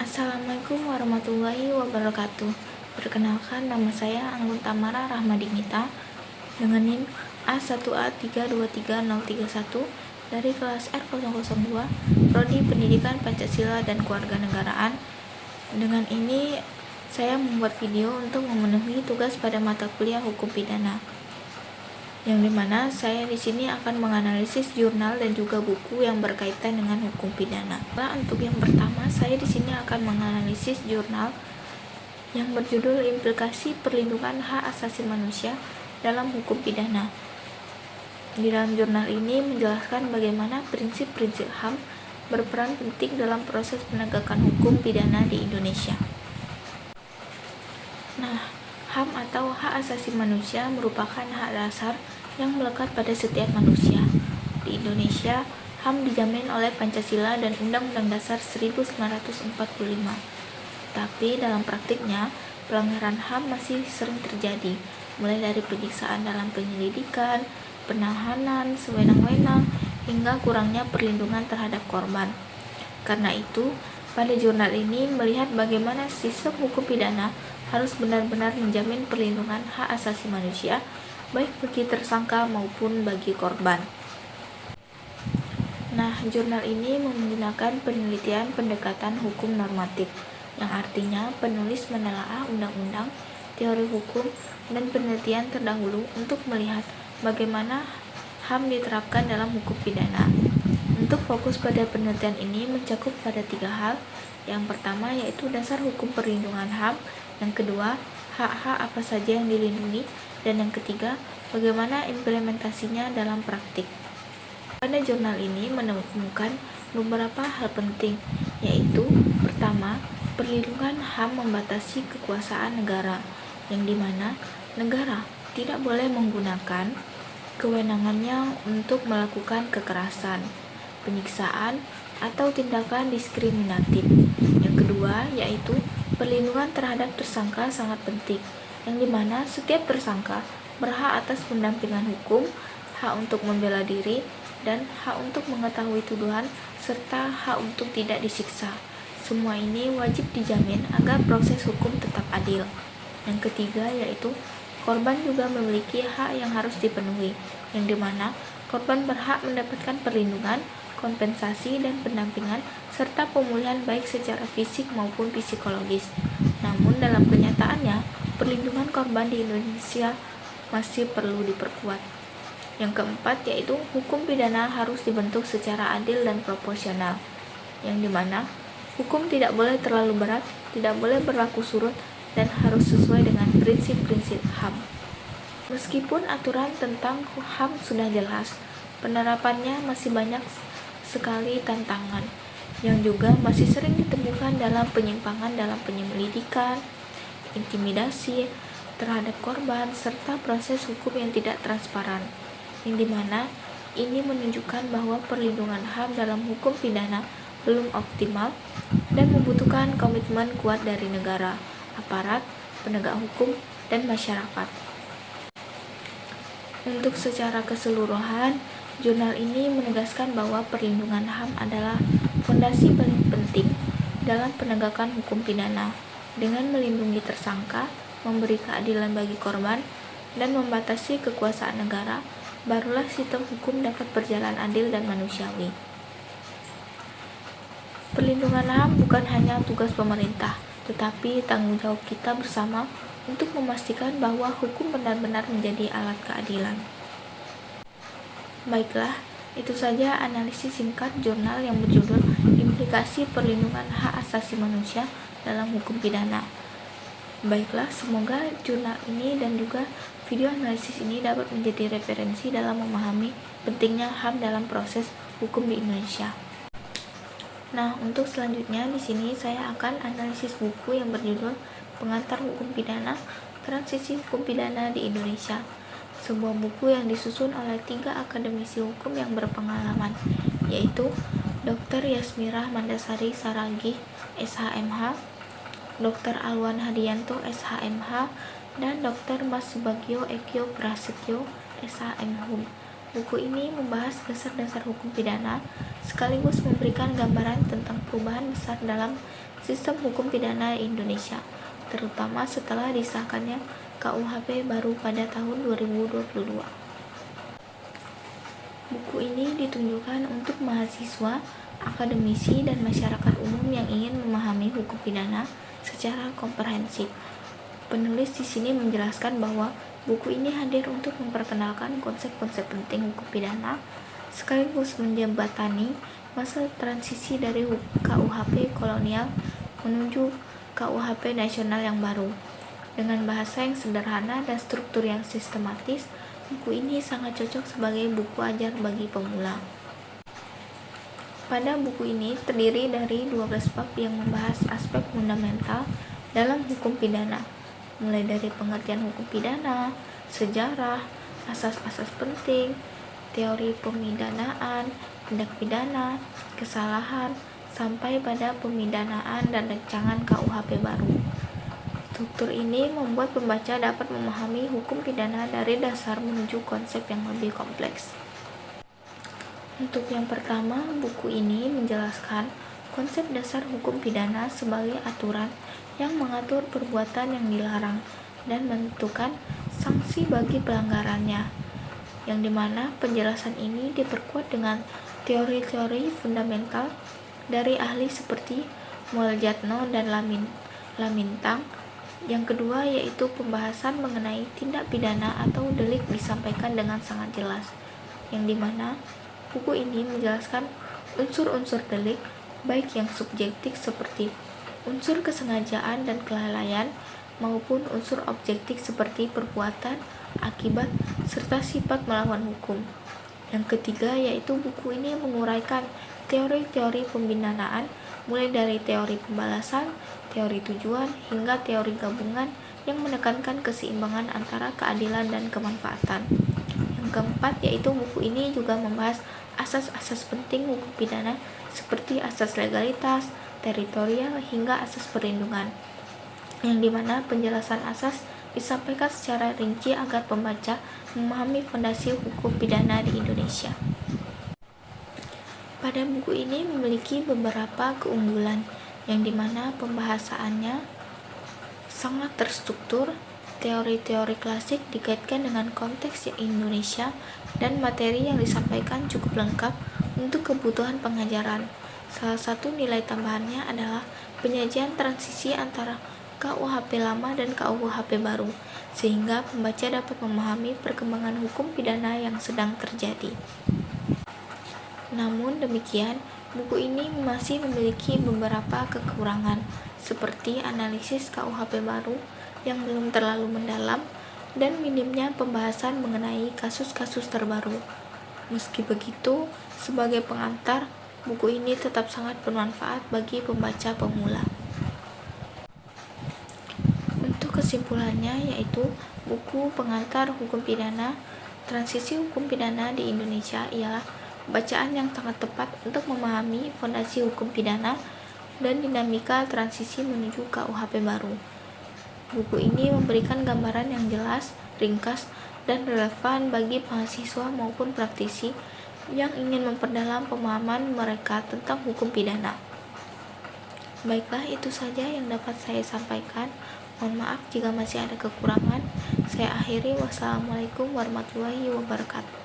Assalamualaikum warahmatullahi wabarakatuh. Perkenalkan, nama saya Anggun Tamara Rahmadinita dengan NIM A1A323031 dari kelas R002 Prodi Pendidikan Pancasila dan Kewarganegaraan. Dengan ini saya membuat video untuk memenuhi tugas pada mata kuliah Hukum Pidana, yang dimana saya di sini akan menganalisis jurnal dan juga buku yang berkaitan dengan hukum pidana. Nah, untuk yang pertama, saya di sini akan menganalisis jurnal yang berjudul Implikasi Perlindungan Hak Asasi Manusia dalam Hukum Pidana. Di dalam jurnal ini menjelaskan bagaimana prinsip-prinsip HAM berperan penting dalam proses penegakan hukum pidana di Indonesia. Nah, HAM atau hak asasi manusia merupakan hak dasar yang melekat pada setiap manusia. Di Indonesia, HAM dijamin oleh Pancasila dan Undang-Undang Dasar 1945. Tapi dalam praktiknya, pelanggaran HAM masih sering terjadi, mulai dari penyiksaan dalam penyelidikan, penahanan sewenang-wenang, hingga kurangnya perlindungan terhadap korban. Karena itu, pada jurnal ini melihat bagaimana sistem hukum pidana harus benar-benar menjamin perlindungan hak asasi manusia, baik bagi tersangka maupun bagi korban. Nah, jurnal ini menggunakan penelitian pendekatan hukum normatif, yang artinya penulis menelaah undang-undang, teori hukum, dan penelitian terdahulu untuk melihat bagaimana HAM diterapkan dalam hukum pidana. Untuk fokus pada penelitian ini mencakup pada 3 hal. Yang pertama yaitu dasar hukum perlindungan HAM, yang kedua hak-hak apa saja yang dilindungi, dan yang ketiga bagaimana implementasinya dalam praktik. Pada jurnal ini menemukan beberapa hal penting, yaitu pertama, perlindungan HAM membatasi kekuasaan negara, yang dimana negara tidak boleh menggunakan kewenangannya untuk melakukan kekerasan, penyiksaan, atau tindakan diskriminatif. Yang kedua yaitu perlindungan terhadap tersangka sangat penting, yang dimana setiap tersangka berhak atas pendampingan hukum, hak untuk membela diri, dan hak untuk mengetahui tuduhan, serta hak untuk tidak disiksa. Semua ini wajib dijamin agar proses hukum tetap adil. Yang ketiga yaitu korban juga memiliki hak yang harus dipenuhi, yang dimana korban berhak mendapatkan perlindungan, kompensasi, dan pendampingan, serta pemulihan baik secara fisik maupun psikologis. Namun dalam kenyataannya, perlindungan korban di Indonesia masih perlu diperkuat. Yang keempat yaitu hukum pidana harus dibentuk secara adil dan proporsional, yang dimana hukum tidak boleh terlalu berat, tidak boleh berlaku surut, dan harus sesuai dengan prinsip-prinsip HAM. Meskipun aturan tentang HAM sudah jelas, penerapannya masih banyak sekali tantangan, yang juga masih sering ditemukan dalam penyimpangan dalam penyelidikan, intimidasi terhadap korban, serta proses hukum yang tidak transparan, yang dimana ini menunjukkan bahwa perlindungan HAM dalam hukum pidana belum optimal dan membutuhkan komitmen kuat dari negara, aparat, penegak hukum, dan masyarakat. Untuk secara keseluruhan, jurnal ini menegaskan bahwa perlindungan HAM adalah fondasi paling penting dalam penegakan hukum pidana. Dengan melindungi tersangka, memberi keadilan bagi korban, dan membatasi kekuasaan negara, barulah sistem hukum dapat berjalan adil dan manusiawi. Perlindungan HAM bukan hanya tugas pemerintah, tetapi tanggung jawab kita bersama untuk memastikan bahwa hukum benar-benar menjadi alat keadilan. Baiklah, itu saja analisis singkat jurnal yang berjudul Implikasi Perlindungan Hak Asasi Manusia dalam Hukum Pidana. Baiklah, semoga jurnal ini dan juga video analisis ini dapat menjadi referensi dalam memahami pentingnya HAM dalam proses hukum di Indonesia. Nah, untuk selanjutnya di sini saya akan analisis buku yang berjudul Pengantar Hukum Pidana, Transisi Hukum Pidana di Indonesia. Sebuah buku yang disusun oleh 3 akademisi hukum yang berpengalaman, yaitu Dr. Yasmirah Mandasari Saragih, SHMH, Dr. Alwan Hadianto, SHMH, dan Dr. Mas Subagio Ekyo Prasetyo, SHMHum. Buku ini membahas dasar-dasar hukum pidana, sekaligus memberikan gambaran tentang perubahan besar dalam sistem hukum pidana Indonesia, terutama setelah disahkannya KUHP baru pada tahun 2022. Buku ini ditunjukkan untuk mahasiswa, akademisi, dan masyarakat umum yang ingin memahami hukum pidana secara komprehensif. Penulis di sini menjelaskan bahwa buku ini hadir untuk memperkenalkan konsep-konsep penting hukum pidana, sekaligus menjembatani masa transisi dari KUHP kolonial menuju KUHP nasional yang baru. Dengan bahasa yang sederhana dan struktur yang sistematis, buku ini sangat cocok sebagai buku ajar bagi pemula. Pada buku ini terdiri dari 12 bab yang membahas aspek fundamental dalam hukum pidana, mulai dari pengertian hukum pidana, sejarah, asas-asas penting, teori pemidanaan, tindak pidana, kesalahan, sampai pada pemidanaan dan rancangan KUHP baru. Struktur ini membuat pembaca dapat memahami hukum pidana dari dasar menuju konsep yang lebih kompleks. Untuk yang pertama, buku ini menjelaskan konsep dasar hukum pidana sebagai aturan yang mengatur perbuatan yang dilarang dan menentukan sanksi bagi pelanggarannya, yang dimana penjelasan ini diperkuat dengan teori-teori fundamental dari ahli seperti Muljatno dan Lamintang. Yang kedua yaitu pembahasan mengenai tindak pidana atau delik disampaikan dengan sangat jelas, yang dimana buku ini menjelaskan unsur-unsur delik baik yang subjektif seperti unsur kesengajaan dan kelalaian maupun unsur objektif seperti perbuatan, akibat, serta sifat melawan hukum. Yang ketiga yaitu buku ini menguraikan teori-teori pemidanaan mulai dari teori pembalasan, teori tujuan, hingga teori gabungan yang menekankan keseimbangan antara keadilan dan kemanfaatan. Yang keempat yaitu buku ini juga membahas asas-asas penting hukum pidana seperti asas legalitas, teritorial, hingga asas perlindungan, yang dimana penjelasan asas disampaikan secara rinci agar pembaca memahami fondasi hukum pidana di Indonesia. Pada buku ini memiliki beberapa keunggulan, yang dimana pembahasannya sangat terstruktur, teori-teori klasik dikaitkan dengan konteks Indonesia, dan materi yang disampaikan cukup lengkap untuk kebutuhan pengajaran. Salah satu nilai tambahannya adalah penyajian transisi antara KUHP lama dan KUHP baru, sehingga pembaca dapat memahami perkembangan hukum pidana yang sedang terjadi. Namun demikian, buku ini masih memiliki beberapa kekurangan, seperti analisis KUHP baru yang belum terlalu mendalam dan minimnya pembahasan mengenai kasus-kasus terbaru. Meski begitu, sebagai pengantar, buku ini tetap sangat bermanfaat bagi pembaca pemula. Untuk kesimpulannya yaitu buku pengantar hukum pidana, transisi hukum pidana di Indonesia ialah bacaan yang sangat tepat untuk memahami fondasi hukum pidana dan dinamika transisi menuju KUHP baru. Buku ini memberikan gambaran yang jelas, ringkas, dan relevan bagi mahasiswa maupun praktisi yang ingin memperdalam pemahaman mereka tentang hukum pidana. Baiklah, itu saja yang dapat saya sampaikan. Mohon maaf jika masih ada kekurangan. Saya akhiri. Wassalamualaikum warahmatullahi wabarakatuh.